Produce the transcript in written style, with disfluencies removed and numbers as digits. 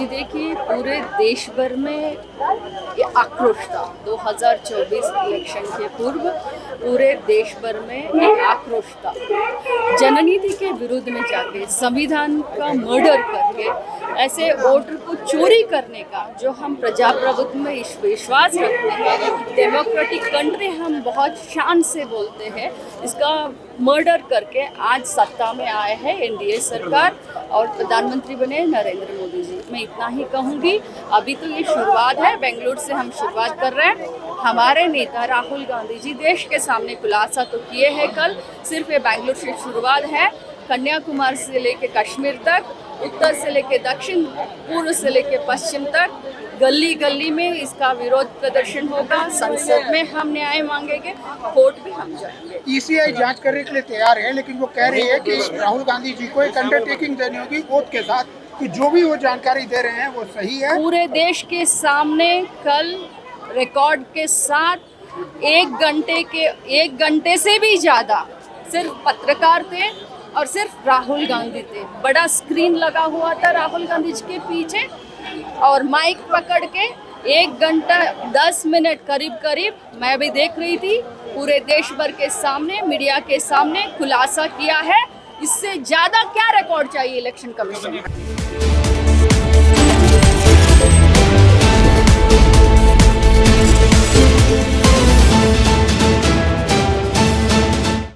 जी देखिए, पूरे देश भर में ये आक्रोश था। 2024 इलेक्शन के पूर्व पूरे देश भर में एक आक्रोश था। जननीति के विरुद्ध में जाके संविधान का मर्डर करके ऐसे वोटर को चोरी करने का, जो हम प्रजाप्रभुत्व में विश्वास रखते हैं, डेमोक्रेटिक कंट्री हम बहुत शान से बोलते हैं, इसका मर्डर करके आज सत्ता में आए हैं एनडीए सरकार और प्रधानमंत्री बने नरेंद्र मोदी जी। मैं इतना ही कहूँगी, अभी तो ये शुरुआत है, बेंगलुरु से हम शुरुआत कर रहे हैं। हमारे नेता राहुल गांधी जी देश के सामने खुलासा तो किए हैं कल, सिर्फ ये बेंगलुरु से शुरुआत है। कन्याकुमारी से लेके कश्मीर तक, उत्तर से लेके दक्षिण, पूर्व से लेके पश्चिम तक, गली गली में इसका विरोध प्रदर्शन होगा। संसद में हम न्याय मांगेंगे, कोर्ट भी हम जाएंगे। ईसीआई जांच करने के लिए तैयार है, लेकिन वो कह रही है कि राहुल गांधी जी को एक अंडरटेकिंग देनी होगी कोर्ट के साथ कि जो भी वो जानकारी दे रहे हैं वो सही है। पूरे देश के सामने कल रिकॉर्ड के साथ एक घंटे से भी ज़्यादा सिर्फ पत्रकार थे और सिर्फ राहुल गांधी थे। बड़ा स्क्रीन लगा हुआ था राहुल गांधी जी के पीछे और माइक पकड़ के 1 घंटा 10 मिनट करीब मैं भी देख रही थी, पूरे देश भर के सामने, मीडिया के सामने खुलासा किया है। इससे ज़्यादा क्या रिकॉर्ड चाहिए इलेक्शन कमीशन?